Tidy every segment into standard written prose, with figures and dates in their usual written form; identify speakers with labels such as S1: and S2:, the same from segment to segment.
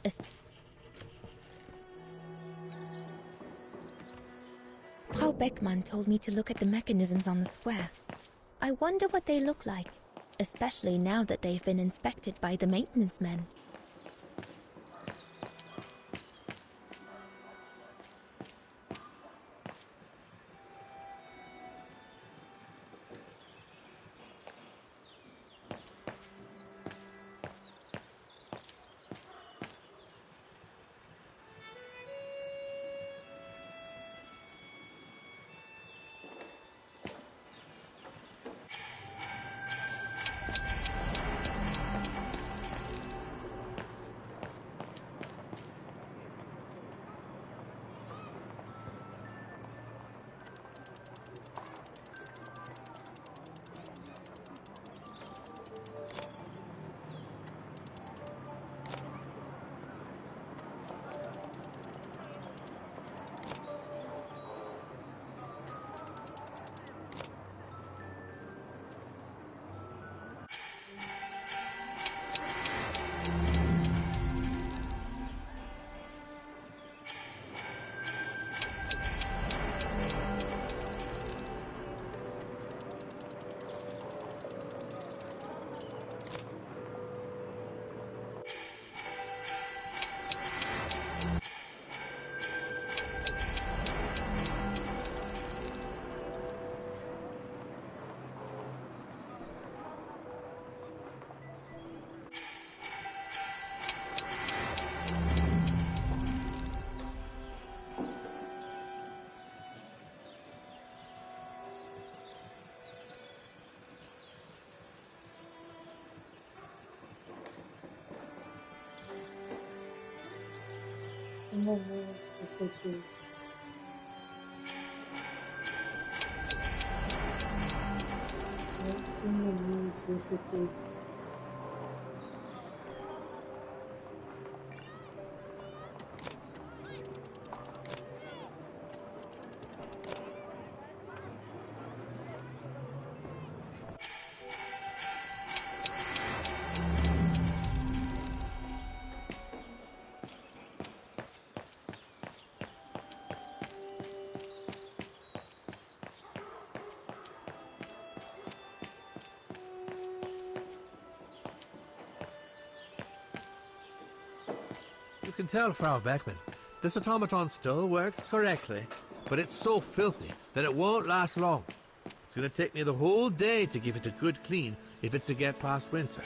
S1: Es Frau Beckmann told me to look at the mechanisms on the square. I wonder what they look like, especially now that they've been inspected by the maintenance men.
S2: You can tell, Frau Beckman, this automaton still works correctly, but it's so filthy that it won't last long. It's going to take me the whole day to give it a good clean if it's to get past winter.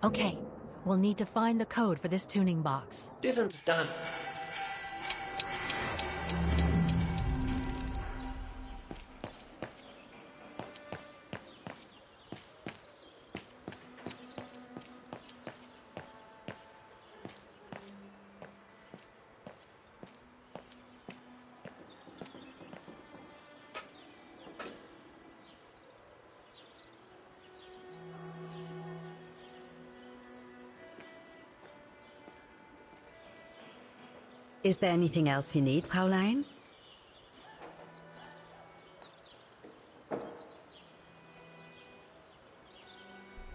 S3: Okay, we'll need to find the code for this tuning box.
S4: Didn't done.
S5: Is there anything else you need, Fraulein?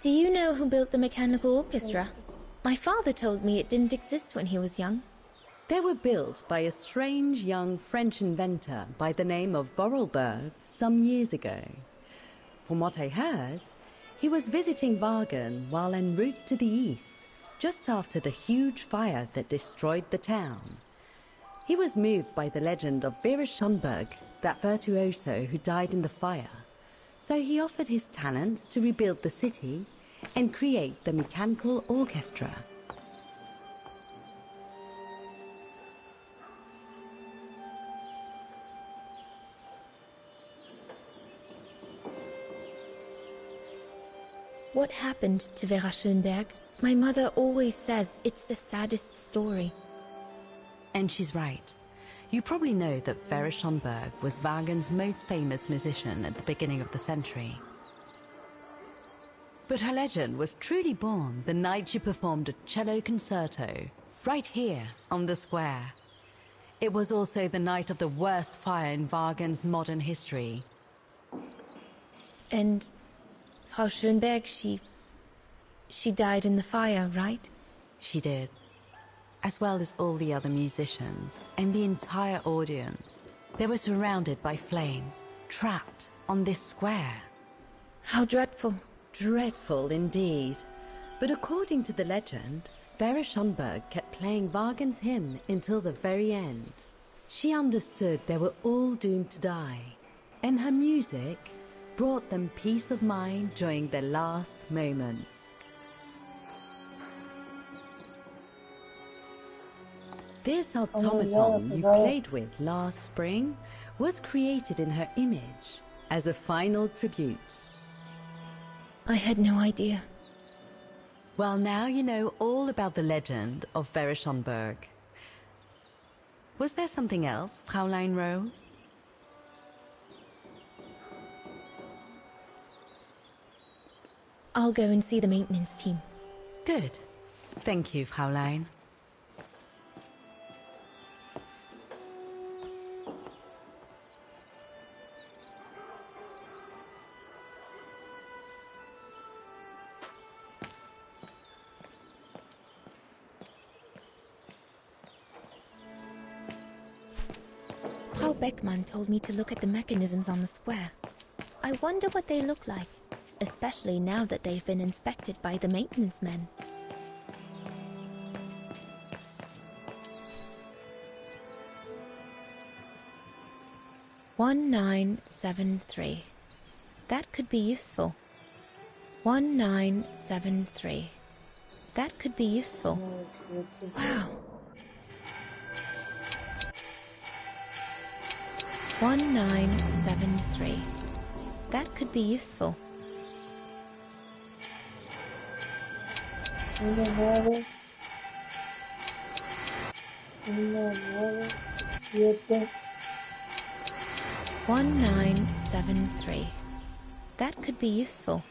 S1: Do you know who built the mechanical orchestra? My father told me it didn't exist when he was young.
S5: They were built by a strange young French inventor by the name of Vorarlberg some years ago. From what I heard, he was visiting Wagen while en route to the east, just after the huge fire that destroyed the town. He was moved by the legend of Vera Schönberg, that virtuoso who died in the fire, so he offered his talents to rebuild the city and create the mechanical orchestra.
S1: What happened to Vera Schönberg? My mother always says it's the saddest story.
S5: And she's right. You probably know that Vera Schönberg was Wagner's most famous musician at the beginning of the century. But her legend was truly born the night she performed a cello concerto, right here on the square. It was also the night of the worst fire in Wagner's modern history.
S1: And Frau Schönberg, she died in the fire, right?
S5: She did. As well as all the other musicians and the entire audience. They were surrounded by flames, trapped on this square.
S1: How dreadful.
S5: Dreadful indeed. But according to the legend, Vera Schönberg kept playing Wagner's hymn until the very end. She understood they were all doomed to die, and her music brought them peace of mind during their last moments. This automaton you played with last spring was created in her image as a final tribute.
S1: I had no idea.
S5: Well, now you know all about the legend of Vera Schönberg. Was there something else, Fräulein Rose?
S1: I'll go and see the maintenance team.
S5: Good. Thank you, Fräulein.
S1: Frau Beckmann told me to look at the mechanisms on the square. I wonder what they look like, especially now that they've been inspected by the maintenance men. "1973. That could be useful. 1973. That could be useful. Wow. 1973. That could be useful. 1973. That could be useful.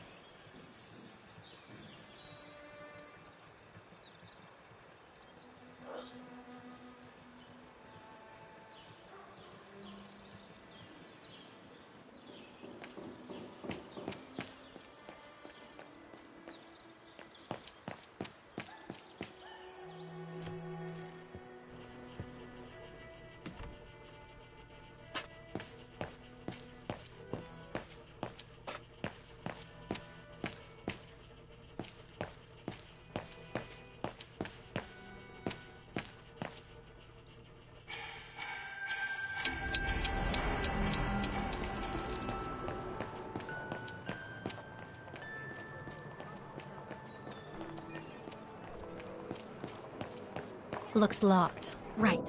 S3: Looks locked. Right.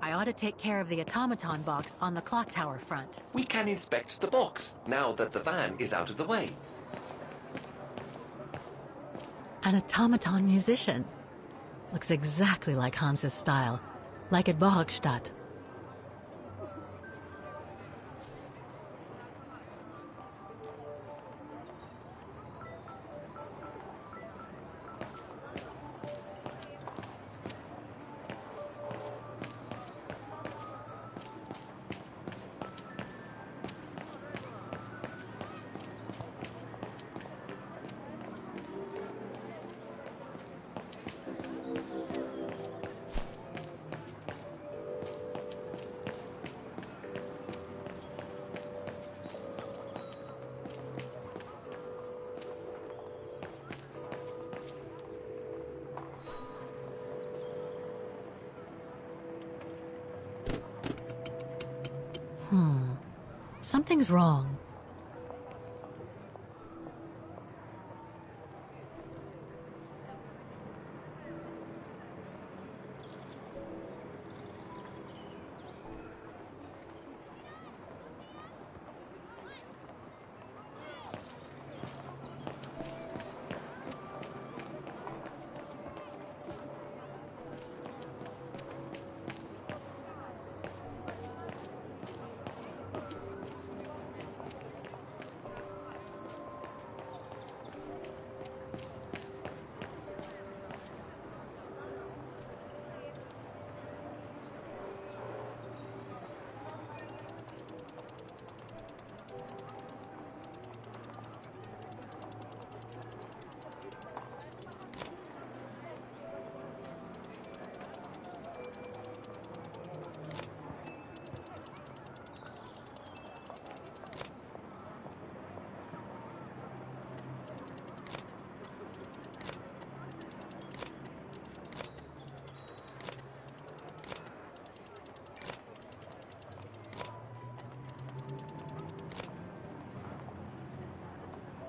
S3: I ought to take care of the automaton box on the clock tower front.
S4: We can inspect the box, now that the van is out of the way.
S3: An automaton musician. Looks exactly like Hans's style. Like at Borgstadt. Something's wrong.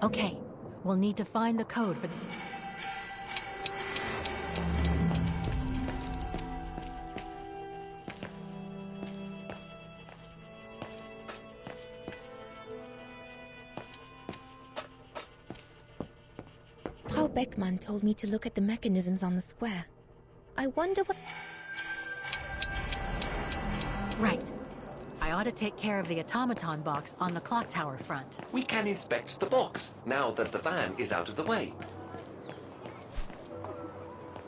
S3: Okay, we'll need to find the code for the...
S1: Frau Beckmann told me to look at the mechanisms on the square. I wonder what...
S3: Right. I ought to take care of the automaton box on the clock tower front.
S4: We can inspect the box, now that the van is out of the way.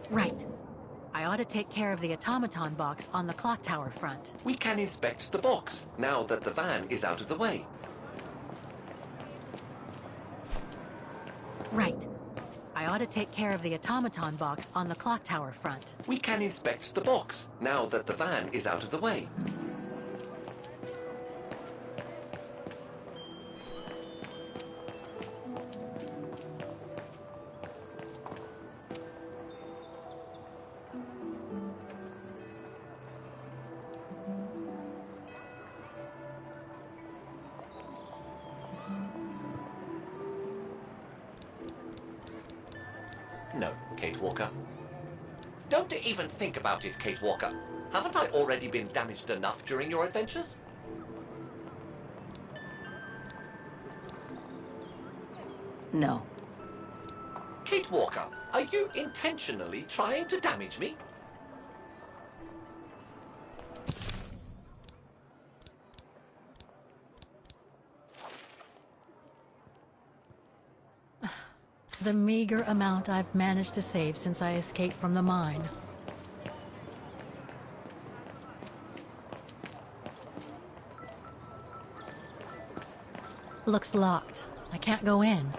S3: Right. I ought to take care of the automaton box on the clock tower front.
S4: We can inspect the box, now that the van is out of the way.
S3: Right. I ought to take care of the automaton box on the clock tower front.
S4: We can inspect the box, now that the van is out of the way. No, Kate Walker. Don't even think about it, Kate Walker. Haven't I already been damaged enough during your adventures?
S3: No.
S4: Kate Walker, are you intentionally trying to damage me?
S3: The meager amount I've managed to save since I escaped from the mine. Looks locked. I can't go in.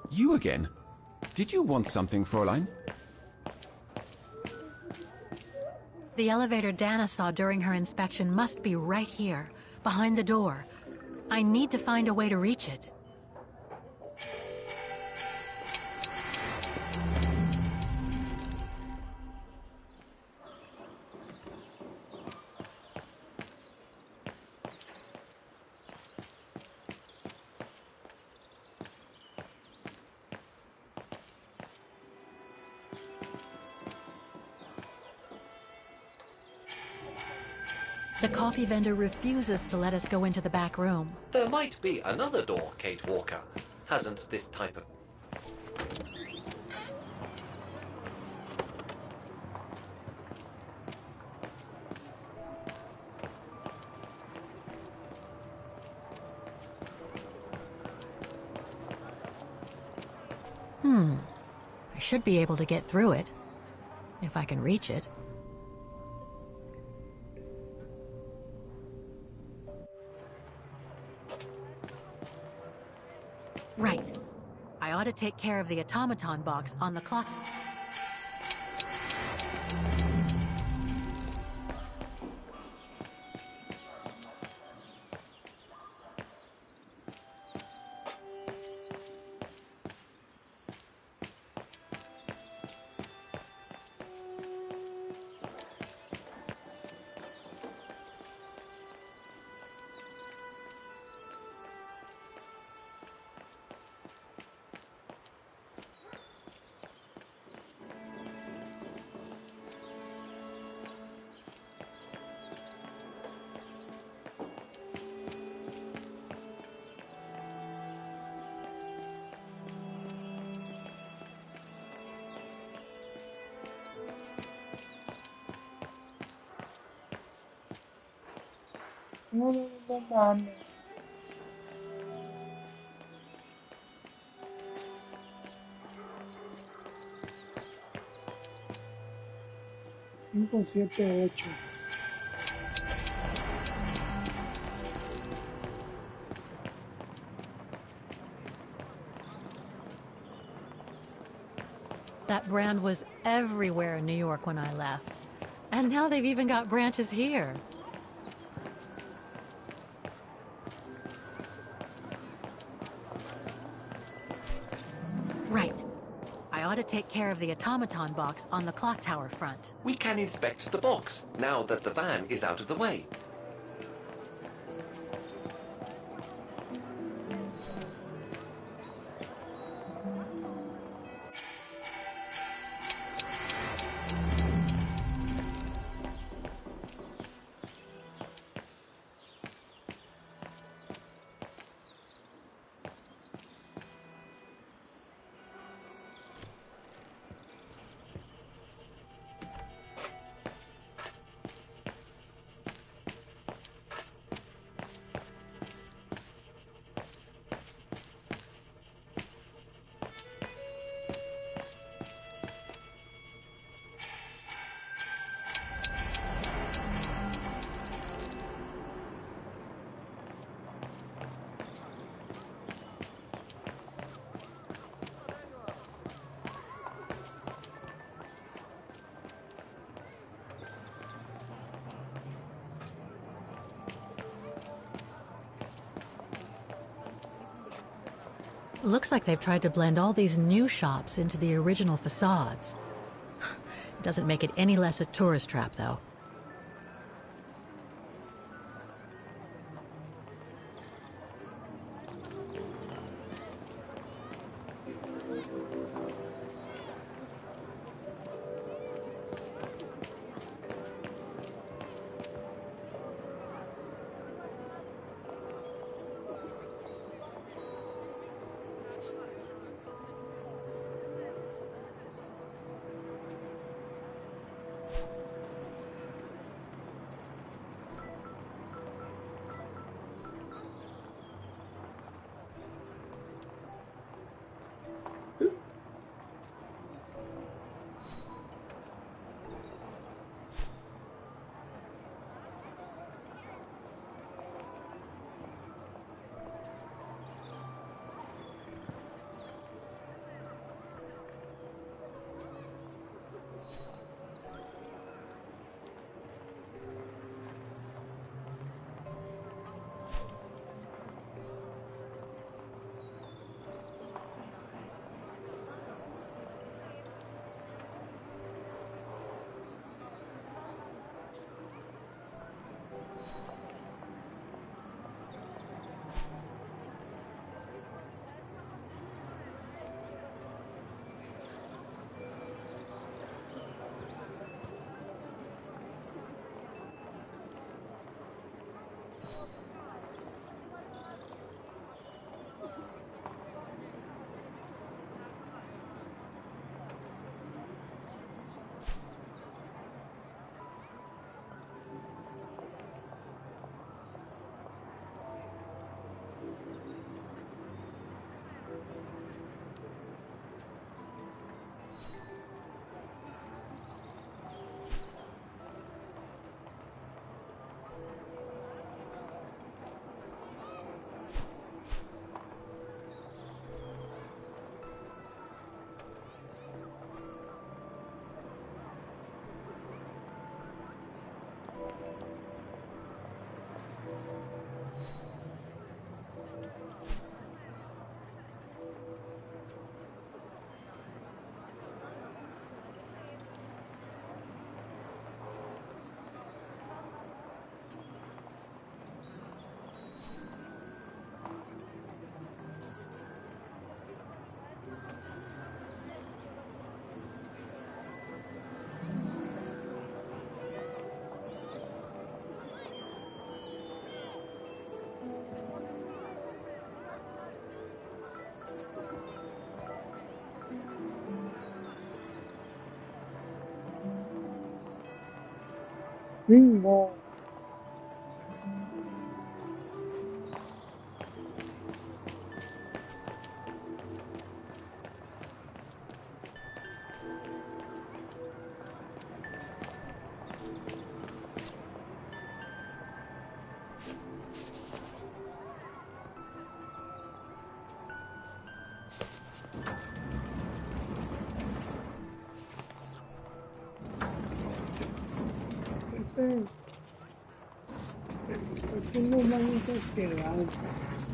S6: You again? Did you want something, Fräulein?
S3: The elevator Dana saw during her inspection must be right here, behind the door. I need to find a way to reach it. The coffee vendor refuses to let us go into the back room.
S4: There might be another door, Kate Walker. Hasn't this type of...
S3: I should be able to get through it, if I can reach it. Right. I ought to take care of the automaton box on the clock.
S7: No, no, no mames. Cinco, siete, ocho.
S3: That brand was everywhere in New York when I left. And now they've even got branches here. Right. I ought ought to take care of the automaton box on the clock tower front.
S4: We can inspect the box, now that the van is out of the way.
S3: Looks like they've tried to blend all these new shops into the original facades. Doesn't make it any less a tourist trap, though.
S7: Bingo. Aquí no van a quedar.